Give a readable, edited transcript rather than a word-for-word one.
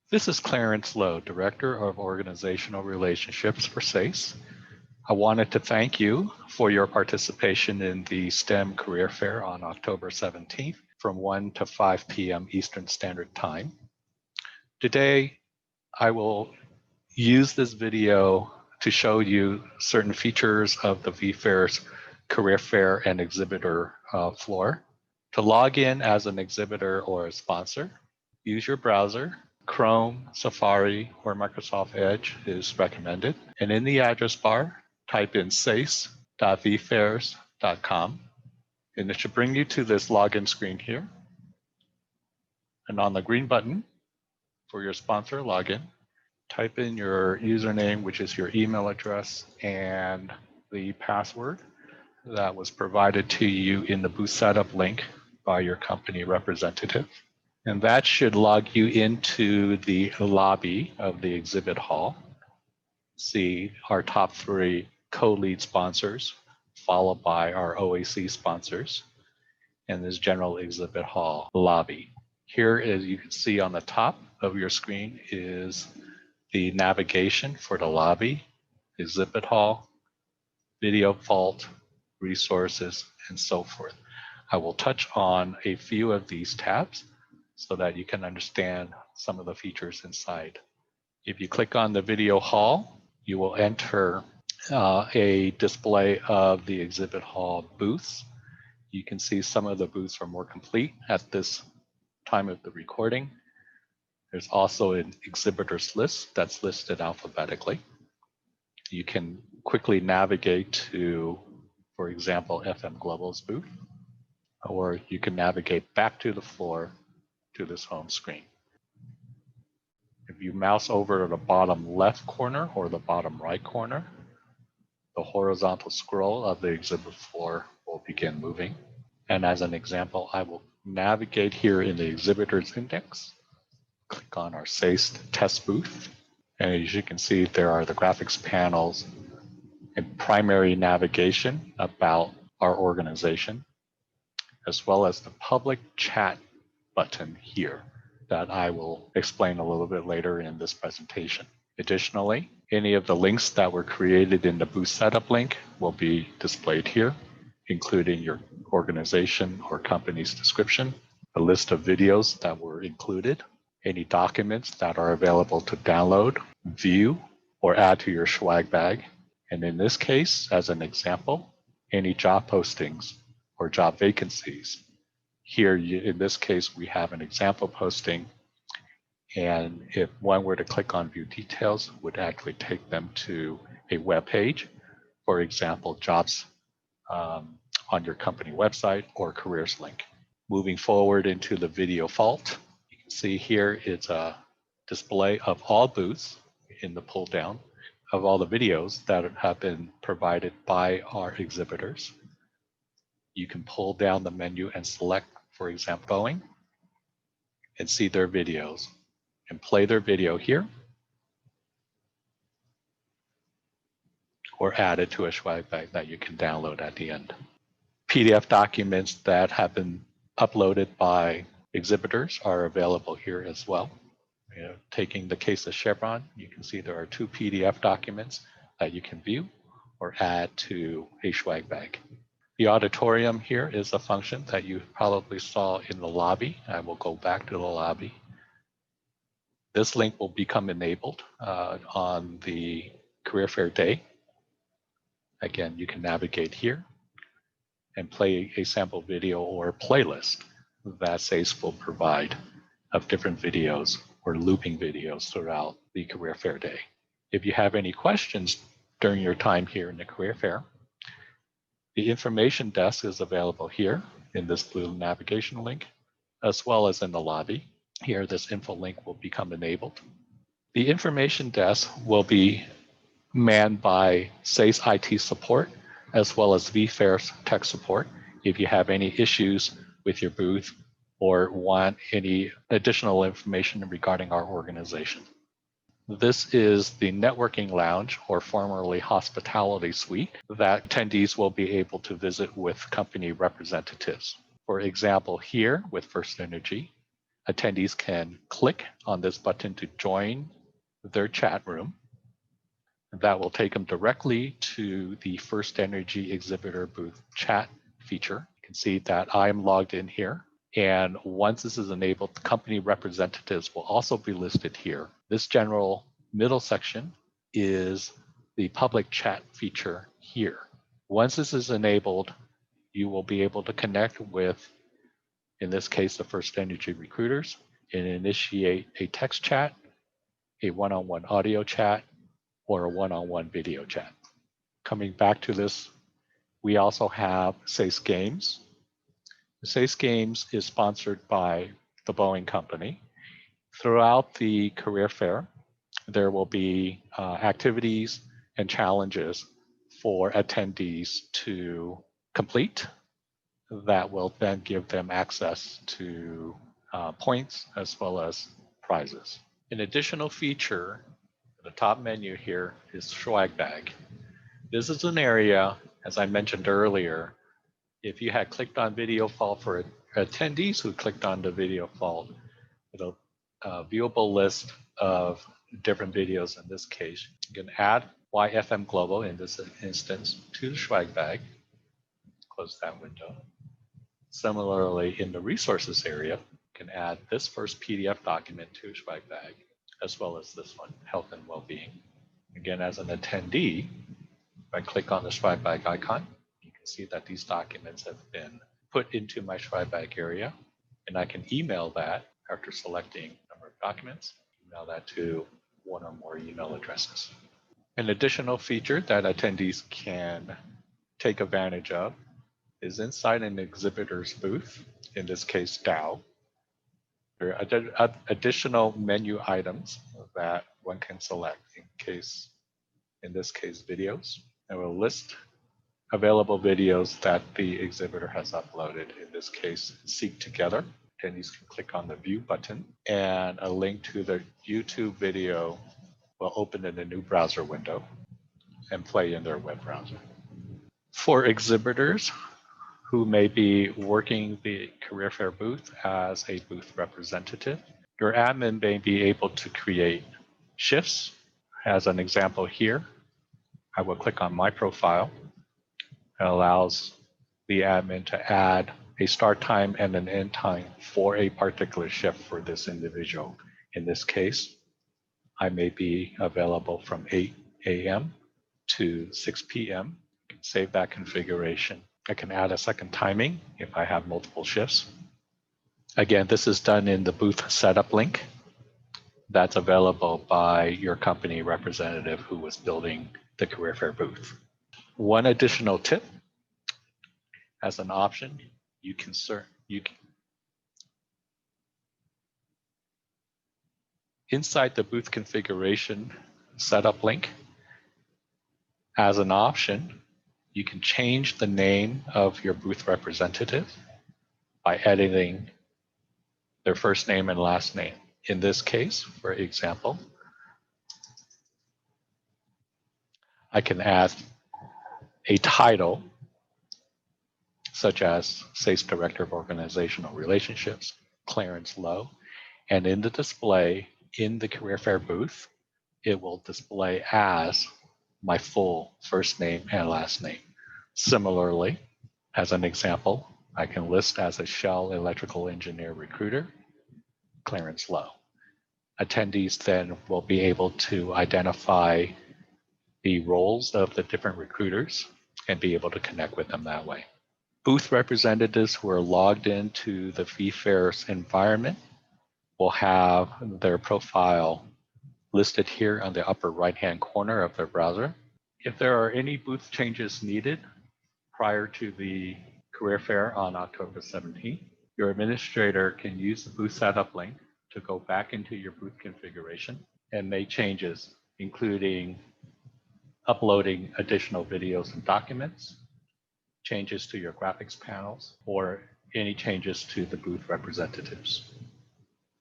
This is Clarence Lowe, Director of Organizational Relationships for SACE. I wanted to thank you for your participation in the STEM Career Fair on October 17th from 1 to 5 p.m. Eastern Standard Time. Today, I will use this video to show you certain features of the vFairs Career Fair and Exhibitor floor. To log in as an exhibitor or a sponsor, use your browser. Chrome, Safari, or Microsoft Edge is recommended. And in the address bar, type in sase.vfairs.com. And it should bring you to this login screen here. And on the green button for your sponsor login, type in your username, which is your email address, and the password that was provided to you in the booth setup link by your company representative. And that should log you into the lobby of the exhibit hall. See our top 3 co-lead sponsors, followed by our OAC sponsors, and this general exhibit hall lobby. Here, as you can see on the top of your screen, is the navigation for the lobby, exhibit hall, video vault, resources, and so forth. I will touch on a few of these tabs so that you can understand some of the features inside. If you click on the video hall, you will enter a display of the exhibit hall booths. You can see some of the booths are more complete at this time of the recording. There's also an exhibitors list that's listed alphabetically. You can quickly navigate to, for example, FM Global's booth, or you can navigate back to the floor to this home screen. If you mouse over to the bottom left corner or the bottom right corner, the horizontal scroll of the exhibit floor will begin moving. And as an example, I will navigate here in the exhibitors index, click on our SACE test booth. And as you can see, there are the graphics panels and primary navigation about our organization, as well as the public chat button here that I will explain a little bit later in this presentation. Additionally, any of the links that were created in the booth setup link will be displayed here, including your organization or company's description, a list of videos that were included, any documents that are available to download, view, or add to your swag bag. And in this case, as an example, any job postings or job vacancies. Here, in this case, we have an example posting, and if one were to click on view details, it would actually take them to a web page, for example, jobs on your company website or careers link. Moving forward into the video vault, you can see here it's a display of all booths in the pull down of all the videos that have been provided by our exhibitors. You can pull down the menu and select, for example, Boeing, and see their videos and play their video here, or add it to a swag bag that you can download at the end. PDF documents that have been uploaded by exhibitors are available here as well. Taking the case of Chevron, you can see there are 2 PDF documents that you can view or add to a swag bag. The auditorium here is a function that you probably saw in the lobby. I will go back to the lobby. This link will become enabled on the Career Fair day. Again, you can navigate here and play a sample video or playlist that SACE will provide of different videos or looping videos throughout the Career Fair day. If you have any questions during your time here in the Career Fair, the information desk is available here in this blue navigation link, as well as in the lobby. Here, this info link will become enabled. The information desk will be manned by SACE IT support, as well as vFairs tech support if you have any issues with your booth or want any additional information regarding our organization. This is the networking lounge, or formerly hospitality suite, that attendees will be able to visit with company representatives. For example, here with First Energy, attendees can click on this button to join their chat room. That will take them directly to the First Energy exhibitor booth chat feature. You can see that I'm logged in here. And once this is enabled, the company representatives will also be listed here. This general middle section is the public chat feature here. Once this is enabled, you will be able to connect with, in this case, the First Energy recruiters, and initiate a text chat, a one-on-one audio chat, or a one-on-one video chat. Coming back to this, we also have SASE Games. The SASE Games is sponsored by the Boeing company. Throughout the career fair, there will be activities and challenges for attendees to complete that will then give them access to points as well as prizes. An additional feature, the top menu here, is swag bag. This is an area, as I mentioned earlier, if you had clicked on video fault for attendees who clicked on the video fault, it'll viewable list of different videos. In this case, you can add YFM Global in this instance to the swag bag. Close that window. Similarly, in the resources area, you can add this first PDF document to swag bag, as well as this one, health and well-being. Again, as an attendee, if I click on the swag bag icon, you can see that these documents have been put into my swag bag area, and I can email that after selecting number of documents, email that to one or more email addresses. An additional feature that attendees can take advantage of is inside an exhibitor's booth, in this case DAO. There are additional menu items that one can select in this case videos, and will list available videos that the exhibitor has uploaded. In this case, Seek Together. Attendees can click on the view button, and a link to the YouTube video will open in a new browser window and play in their web browser. For exhibitors who may be working the career fair booth as a booth representative, your admin may be able to create shifts. As an example here, I will click on my profile. It allows the admin to add a start time and an end time for a particular shift for this individual. In this case, I may be available from 8 a.m. to 6 p.m. I can save that configuration. I can add a second timing if I have multiple shifts. Again, this is done in the booth setup link that's available by your company representative who was building the career fair booth. One additional tip, as an option, you can inside the booth configuration setup link, as an option, you can change the name of your booth representative by editing their first name and last name. In this case, for example, I can add a title such as SACE Director of Organizational Relationships, Clarence Lowe, and in the display in the career fair booth, it will display as my full first name and last name. Similarly, as an example, I can list as a Shell Electrical Engineer Recruiter, Clarence Lowe. Attendees then will be able to identify the roles of the different recruiters and be able to connect with them that way. Booth representatives who are logged into the vFairs environment will have their profile listed here on the upper right-hand corner of their browser. If there are any booth changes needed prior to the career fair on October 17th, your administrator can use the booth setup link to go back into your booth configuration and make changes, including uploading additional videos and documents, changes to your graphics panels, or any changes to the booth representatives.